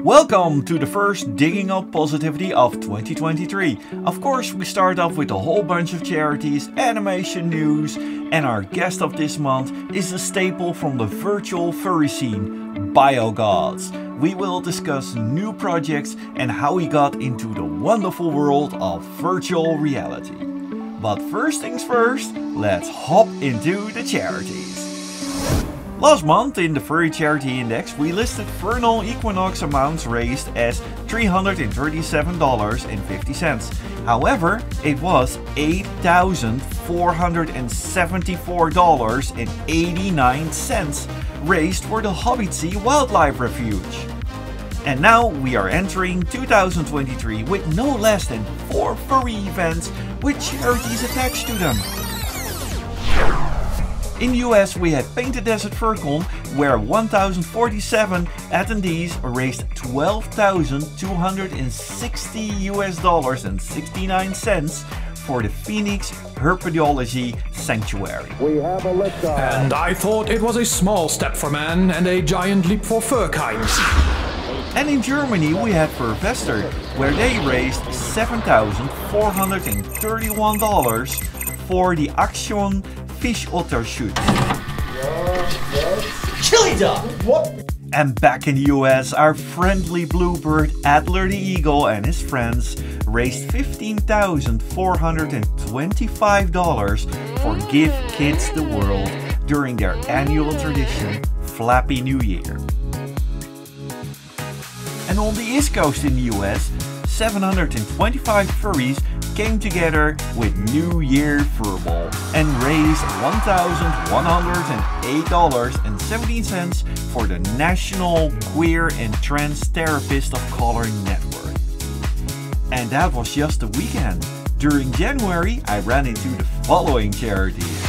Welcome to the first Digging Up Positivity of 2023. Of course, we start off with a whole bunch of charities, animation news, and our guest of this month is a staple from the virtual furry scene, Biogodz. We will discuss new projects and how he got into the wonderful world of virtual reality. But first things first, let's hop into the charities. Last month in the Furry Charity Index we listed Furnal Equinox amounts raised as $337.50. However, it was $8,474.89 raised for the Hobbitsea Wildlife Refuge. And now we are entering 2023 with no less than 4 furry events with charities attached to them. In the US we had Paint the Desert FurCon, where 1,047 attendees raised $12,260.69 for the Phoenix Herpetology Sanctuary. We have a liftoff. And I thought it was a small step for man and a giant leap for furkind. And in Germany we had Furvester, where they raised $7,431 for the Action Fish Otter Shoot. Chili dog! What? And back in the US, our friendly bluebird Adler the Eagle and his friends raised $15,425 for Give Kids the World during their annual tradition, Flappy New Year. And on the East Coast in the US, 725 furries came together with New Year Furball and raised $1,108.17 for the National Queer and Trans Therapist of Color Network. And that was just the weekend. During January, I ran into the following charities.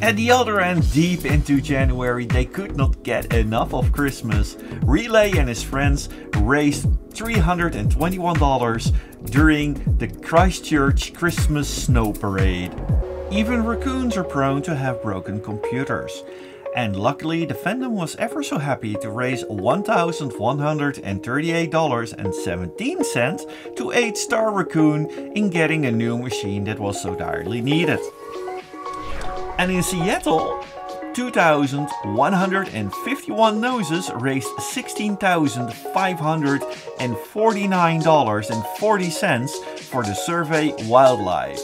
At the other end, deep into January, they could not get enough of Christmas. Relay and his friends raised $321 during the Christchurch Christmas Snow Parade. Even raccoons are prone to have broken computers. And luckily the Fandom was ever so happy to raise $1,138.17 to aid Star Raccoon in getting a new machine that was so direly needed. And in Seattle, 2,151 noses raised $16,549.40 for the Survey Wildlife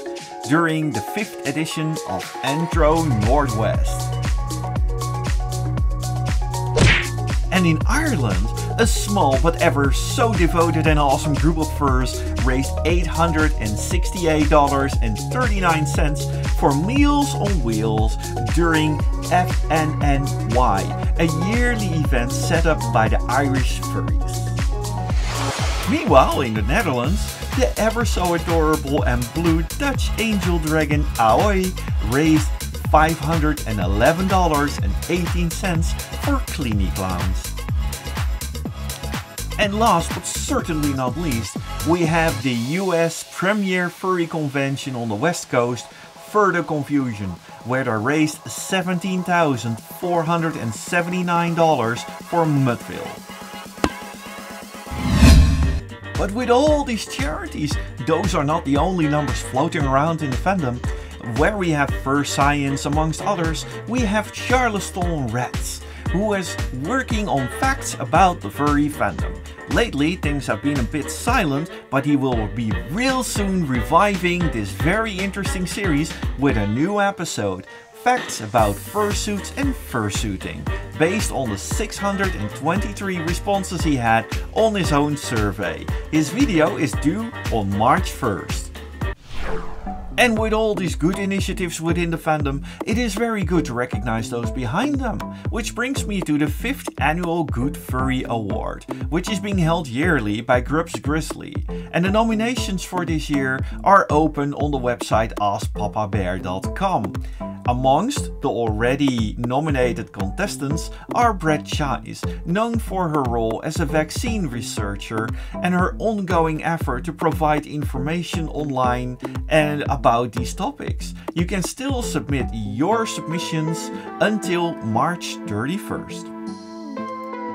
during the 5th edition of Anthro Northwest. And in Ireland, a small but ever so devoted and awesome group of furs raised $868.39 for Meals on Wheels during FNNY, a yearly event set up by the Irish furries. Meanwhile, in the Netherlands, the ever so adorable and blue Dutch angel dragon Aoi raised $511.18 for Kleenie Clowns. And last but certainly not least, we have the US Premier Furry Convention on the West Coast, Further Confusion, where they raised $17,479 for Mudville. But with all these charities, those are not the only numbers floating around in the fandom. Where we have Fur Science amongst others, we have Charleston Rats, who is working on facts about the furry fandom. Lately things have been a bit silent, but he will be real soon reviving this very interesting series with a new episode, Facts about Fursuits and Fursuiting, based on the 623 responses he had on his own survey. His video is due on March 1st. And with all these good initiatives within the fandom, it is very good to recognize those behind them. Which brings me to the 5th annual Good Furry Award, which is being held yearly by Grubs Grizzly. And the nominations for this year are open on the website askpapabear.com. Amongst the already nominated contestants are Brett Chise, known for her role as a vaccine researcher and her ongoing effort to provide information online and about these topics. You can still submit your submissions until March 31st.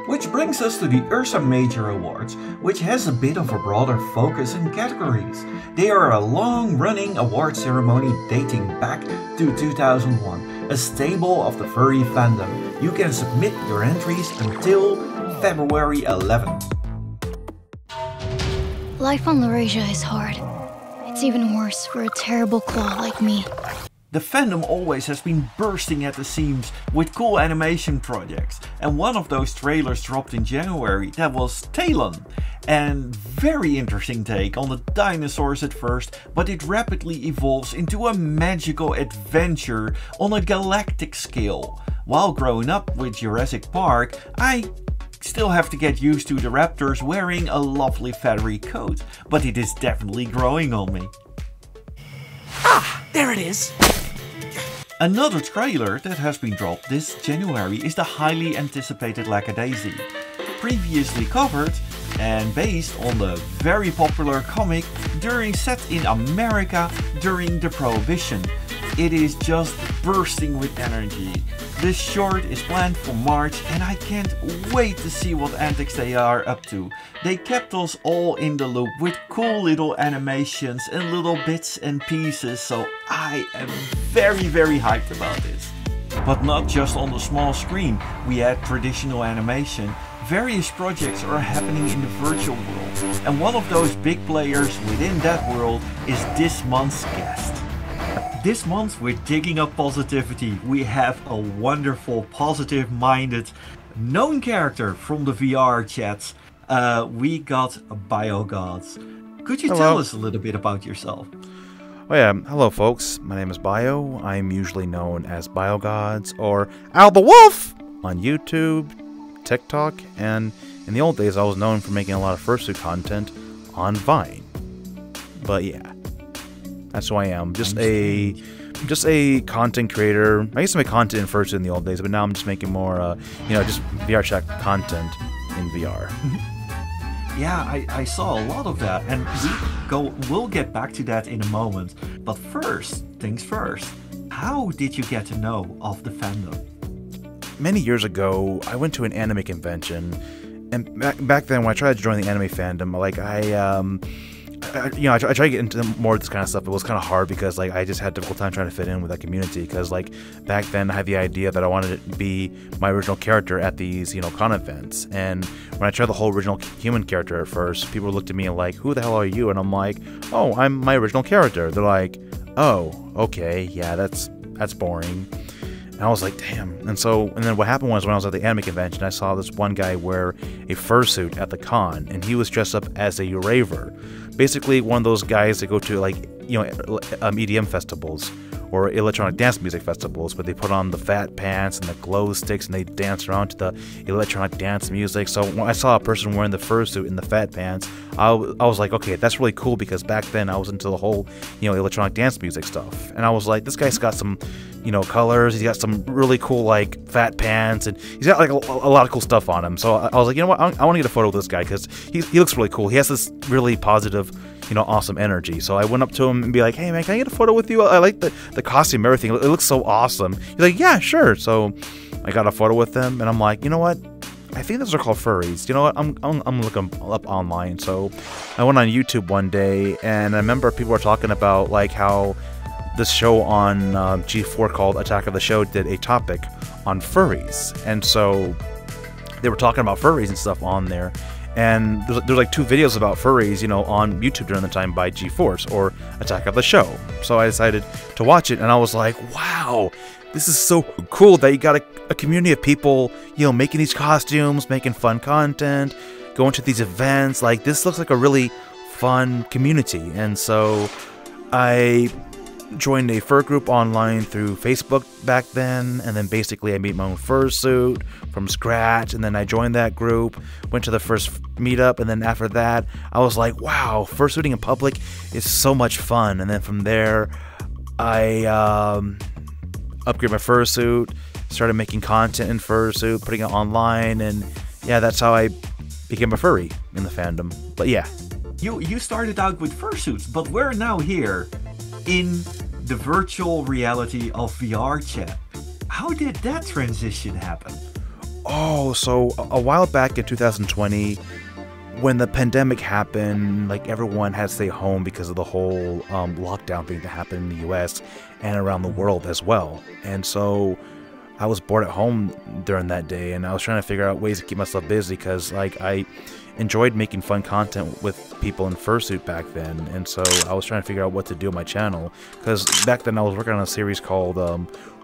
Which Which brings us to the Ursa Major Awards, which has a bit of a broader focus and categories. They are a long-running award ceremony dating back to 2001, a staple of the furry fandom. You can submit your entries until February 11th. Life on Laurasia is hard. It's even worse for a terrible claw like me. The fandom always has been bursting at the seams with cool animation projects, and one of those trailers dropped in January. That was Talon. And very interesting take on the dinosaurs at first, but it rapidly evolves into a magical adventure on a galactic scale. While growing up with Jurassic Park, I still have to get used to the raptors wearing a lovely feathery coat, but it is definitely growing on me. Ah, there it is! Another trailer that has been dropped this January is the highly anticipated Lackadaisy. Previously covered and based on the very popular comic set in America during the Prohibition. It is just bursting with energy. This short is planned for March and I can't wait to see what antics they are up to. They kept us all in the loop with cool little animations and little bits and pieces, so I am very hyped about this. But not just on the small screen, we had traditional animation. Various projects are happening in the virtual world, and one of those big players within that world is this month's guest. This month we're digging up positivity. We have a wonderful, positive-minded, known character from the VR chats. We got Biogodz. Could you tell us a little bit about yourself? Oh yeah, hello folks, my name is Bio. I'm usually known as Biogodz or Al the Wolf on YouTube, TikTok, and in the old days I was known for making a lot of Fursuit content on Vine. But yeah, that's who I am. Just a content creator. I used to make content in Fursuit in the old days, but now I'm just making more, just VR chat content in VR. Yeah, I saw a lot of that, and we'll get back to that in a moment. But first things first, how did you get to know of the fandom? Many years ago, I went to an anime convention, and back then when I tried to join the anime fandom, like I tried to get into more of this kind of stuff. It was kind of hard because like I just had a difficult time trying to fit in with that community. Because like back then I had the idea that I wanted to be my original character at these con events. And when I tried the whole original human character at first, people looked at me and like, "Who the hell are you?" And I'm like, "Oh, I'm my original character." They're like, "Oh, okay, yeah, that's boring." And I was like, damn. And then what happened was when I was at the anime convention, I saw this one guy wear a fursuit at the con, and he was dressed up as a raver. Basically, one of those guys that go to EDM festivals or electronic dance music festivals, but they put on the fat pants and the glow sticks and they dance around to the electronic dance music. So when I saw a person wearing the fursuit and the fat pants, I was like, okay, that's really cool, because back then I was into the whole electronic dance music stuff, and I was like, this guy's got some colors, he's got some really cool like fat pants, and he's got like a lot of cool stuff on him. So I was like, you know what, I want to get a photo with this guy because he looks really cool. He has this really positive, awesome energy. So I went up to him and be like, hey man, can I get a photo with you? I like the costume, everything. It looks so awesome. He's like, yeah, sure. So I got a photo with him, and I'm like, you know what? I think those are called furries. You know what? I'm looking up online. So I went on YouTube one day, and I remember people were talking about like how this show on G4 called Attack of the Show did a topic on furries, and so they were talking about furries and stuff on there. And there's like 2 videos about furries, on YouTube during the time by G-Force or Attack of the Show. So I decided to watch it, and I was like, wow, this is so cool that you got a community of people, making these costumes, making fun content, going to these events. Like, this looks like a really fun community. And so I joined a fur group online through Facebook back then, and then basically I made my own fursuit from scratch, and then I joined that group, went to the first meetup, and then after that I was like, wow, fursuiting in public is so much fun. And then from there I upgraded my fursuit, started making content in fursuit, putting it online, and yeah, that's how I became a furry in the fandom. But yeah, you started out with fursuits, but we're now here in the virtual reality of VR chat. How did that transition happen? Oh, so a while back in 2020, when the pandemic happened, like everyone had to stay home because of the whole lockdown thing that happened in the US and around the world as well. And so I was bored at home during that day, and I was trying to figure out ways to keep myself busy because like I enjoyed making fun content with people in Fursuit back then. And so I was trying to figure out what to do on my channel because back then I was working on a series called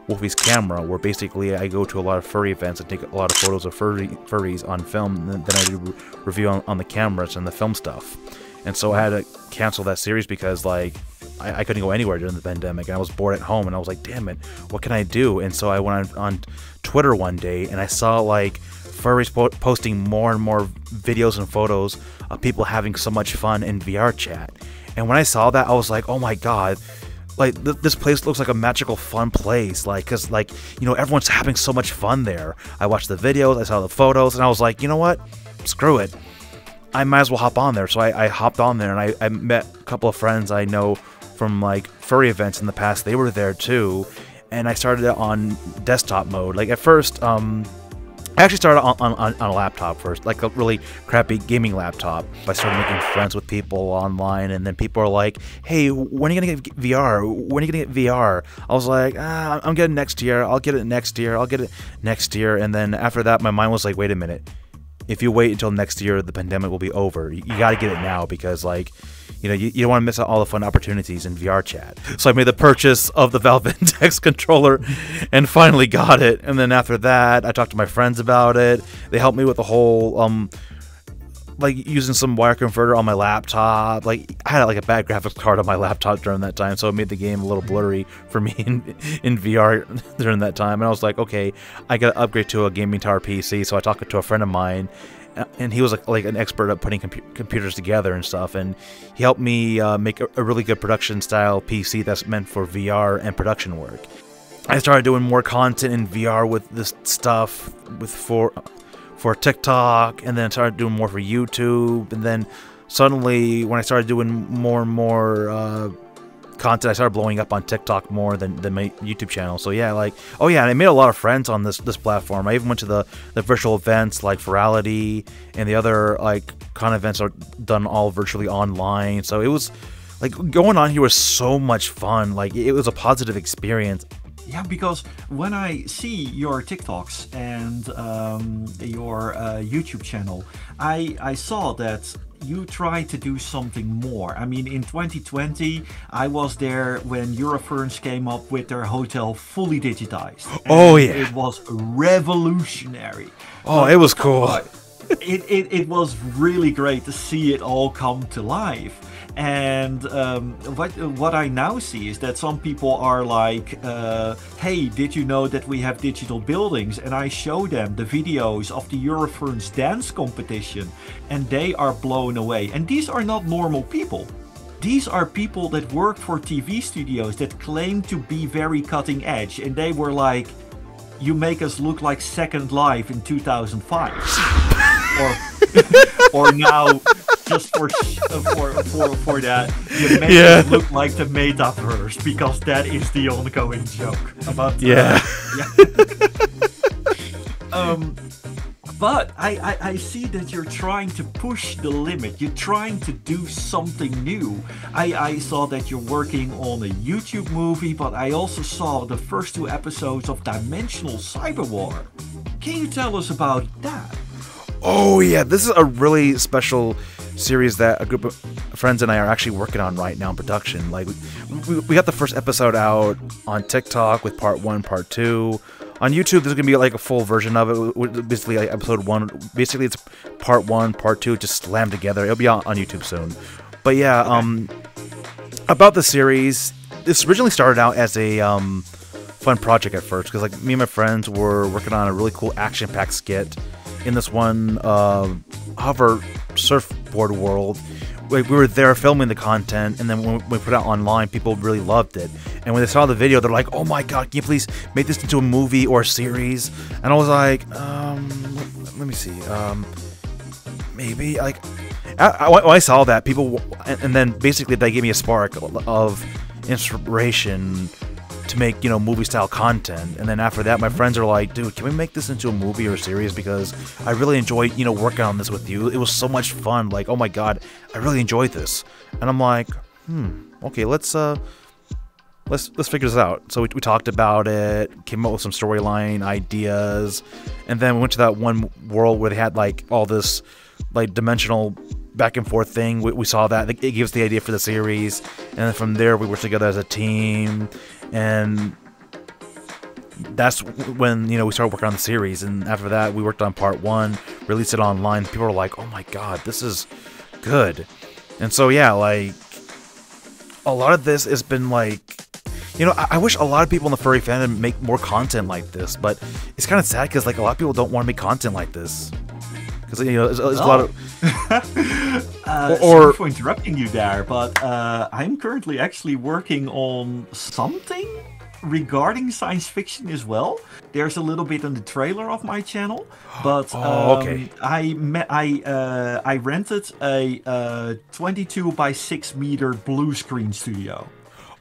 Wolfie's Camera, where basically I go to a lot of furry events and take a lot of photos of furries on film, and then I do review on the cameras and the film stuff. And so I had to cancel that series because like I couldn't go anywhere during the pandemic, and I was bored at home, and I was like, damn it, what can I do? And so I went on Twitter one day, and I saw like furries posting more and more videos and photos of people having so much fun in VR chat. And when I saw that, I was like, oh my god, like this place looks like a magical fun place, like because like, you know, everyone's having so much fun there. I watched the videos, I saw the photos, and I was like, you know what, screw it, I might as well hop on there. So I hopped on there, and I met a couple of friends I know from like furry events in the past. They were there too, and I started it on desktop mode. Like at first I actually started on a laptop first, like a really crappy gaming laptop. I started making friends with people online, and then people are like, hey, when are you going to get VR? When are you going to get VR? I was like, I'm getting next year. I'll get it next year. I'll get it next year. And then after that, my mind was like, wait a minute. If you wait until next year, the pandemic will be over. You got to get it now because, like, you know, you don't want to miss out all the fun opportunities in VR chat. So I made the purchase of the Valve Index controller and finally got it. And then after that, I talked to my friends about it. They helped me with the whole, like, using some wire converter on my laptop. Like, I had, like, a bad graphics card on my laptop during that time, so it made the game a little blurry for me in VR during that time. And I was like, okay, I got to upgrade to a gaming tower PC. So I talked to a friend of mine, and he was like an expert at putting computers together and stuff, and he helped me make a really good production style PC that's meant for VR and production work. I started doing more content in VR with this stuff for TikTok, and then I started doing more for YouTube, and then suddenly when I started doing more and more content, I started blowing up on TikTok more than my YouTube channel. So yeah, like, oh yeah, and I made a lot of friends on this platform. I even went to the virtual events like Virality, and the other like con events are done all virtually online. So it was like going on here was so much fun. Like it was a positive experience. Yeah, because when I see your TikToks and your YouTube channel, I saw that you try to do something more. I mean, in 2020, I was there when Euroferns came up with their hotel fully digitized. Oh yeah, it was revolutionary. Oh, it was cool. It was really great to see it all come to life. And what I now see is that some people are like, hey, did you know that we have digital buildings? And I show them the videos of the Euroferns dance competition, and they are blown away. And these are not normal people. These are people that work for TV studios that claim to be very cutting edge, and they were like, you make us look like Second Life in 2005. or now, just for that, you make it look like the metaverse, because that is the ongoing joke about but I see that you're trying to push the limit. You're trying to do something new. I saw that you're working on a YouTube movie, but I also saw the first 2 episodes of Dimensional Cyber War. Can you tell us about that? Oh yeah, this is a really special series that a group of friends and I are actually working on right now in production. Like we got the first episode out on TikTok with part 1, part 2. On YouTube, there's gonna be like a full version of it. Basically, like episode 1. Basically, it's part 1, part 2, just slammed together. It'll be on YouTube soon. But yeah, about the series, this originally started out as a fun project at first, because like me and my friends were working on a really cool action-packed skit in this one hover surfboard world. We were there filming the content, and then when we put it out online, people really loved it. And when they saw the video, they're like, oh my god, can you please make this into a movie or a series? And I was like, let me see, maybe, like, when I saw that, people, and then basically they gave me a spark of inspiration to make, you know, movie style content. And then after that, my friends are like, dude, can we make this into a movie or a series? Because I really enjoyed, you know, working on this with you. It was so much fun. Like, oh my god, I really enjoyed this. And I'm like, okay, let's figure this out. So we talked about it, came up with some storyline ideas, and then we went to that one world where they had like all this like dimensional back and forth thing. We saw that. It gave us the idea for the series, and then from there we worked together as a team, and that's when, you know, we started working on the series. And after that, we worked on part 1, released it online. People were like, oh my god, this is good. And so yeah, like a lot of this has been like, you know, I wish a lot of people in the furry fandom make more content like this, but it's kind of sad because like a lot of people don't want to make content like this. Because, you know, there's a lot of... Sorry for interrupting you there, but I'm currently actually working on something regarding science fiction as well. There's a little bit in the trailer of my channel, but okay. I rented a 22 by 6 meter blue screen studio.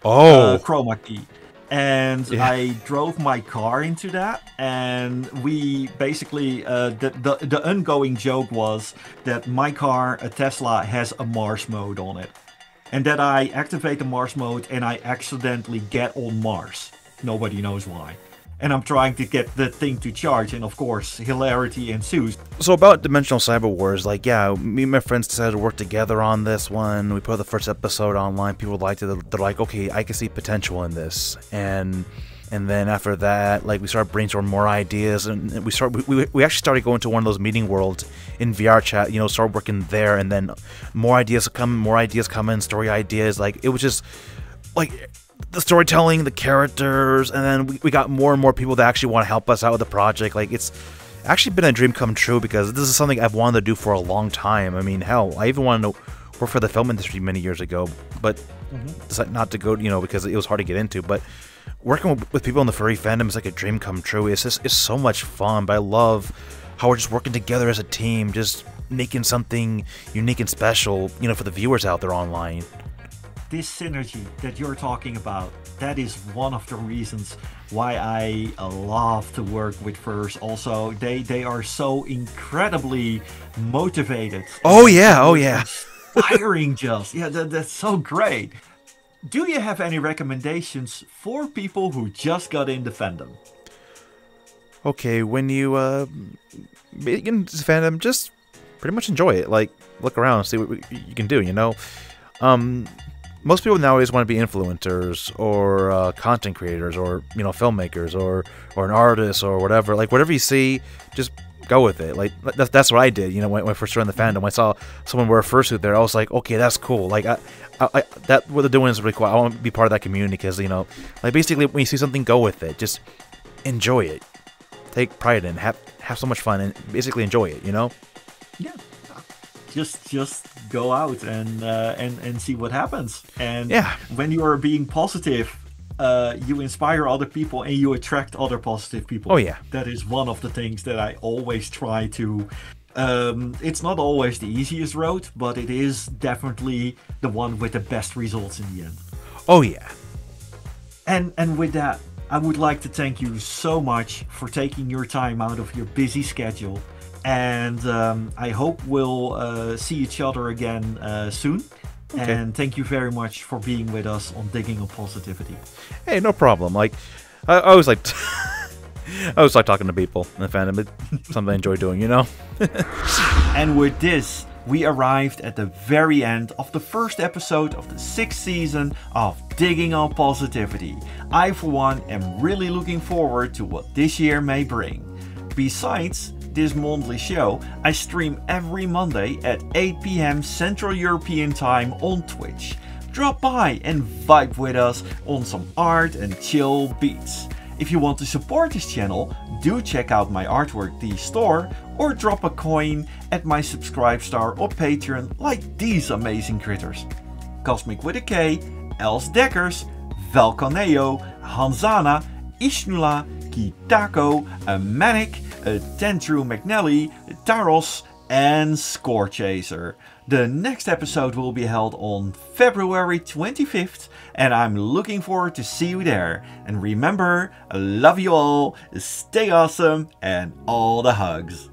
Chroma key. And yeah. I drove my car into that, and we basically, the ongoing joke was that my car, a Tesla, has a Mars mode on it. And that I activate the Mars mode and I accidentally get on Mars. Nobody knows why. And I'm trying to get the thing to charge, and of course, hilarity ensues. So about Dimensional Cyber Wars, like, yeah, me and my friends decided to work together on this one. We put the first episode online. People liked it. They're like, okay, I can see potential in this. And then after that, like, we started brainstorming more ideas, and we actually started going to one of those meeting worlds in VR chat. You know, started working there, and then more ideas come in, story ideas. Like, it was just like the storytelling, the characters, and then we got more and more people that actually want to help us out with the project. Like, it's actually been a dream come true, because this is something I've wanted to do for a long time. I mean, hell, I even wanted to work for the film industry many years ago, but decided not to go, you know, because it was hard to get into. But working with people in the furry fandom is like a dream come true. It's so much fun, but I love how we're just working together as a team, just making something unique and special, you know, for the viewers out there online. This synergy that you're talking about, that is one of the reasons why I love to work with Furs. Also, they are so incredibly motivated. Oh yeah. Inspiring, just. Yeah, that's so great. Do you have any recommendations for people who just got into fandom? Okay, when you get into fandom, just pretty much enjoy it. Like, look around and see what you can do, you know? Most people nowadays want to be influencers or content creators, or, you know, filmmakers, or an artist, or whatever. Like, whatever you see, just go with it. Like, that's what I did. You know, when I first joined the fandom, I saw someone wear a fursuit there. I was like, okay, that's cool. Like, that what they're doing is really cool. I want to be part of that community, because, you know, like, basically when you see something, go with it. Just enjoy it. Take pride in it. Have so much fun, and basically enjoy it. You know? Yeah. Just go out and see what happens. And yeah, when you are being positive, you inspire other people and you attract other positive people. Oh yeah, that is one of the things that I always try to. It's not always the easiest road, but it is definitely the one with the best results in the end. Oh yeah. And with that, I would like to thank you so much for taking your time out of your busy schedule. And I hope we'll see each other again soon. Okay. And thank you very much for being with us on Digging on Positivity. Hey, no problem. Like, I always like talking to people in the fandom. It's something I enjoy doing, you know? And with this, we arrived at the very end of the first episode of the 6th season of Digging on Positivity. I, for one, am really looking forward to what this year may bring. Besides this monthly show, I stream every Monday at 8 PM Central European Time on Twitch. Drop by and vibe with us on some art and chill beats. If you want to support this channel, do check out my artwork, the store, or drop a coin at my Subscribe Star or Patreon like these amazing critters: Cosmic with a K, Els Dekkers, Valcaneo, Hanzana, Ishnula, Kitako, Manic, Tendrew McNally, Taros, and Score Chaser. The next episode will be held on February 25th, and I'm looking forward to see you there. And remember, I love you all, stay awesome, and all the hugs.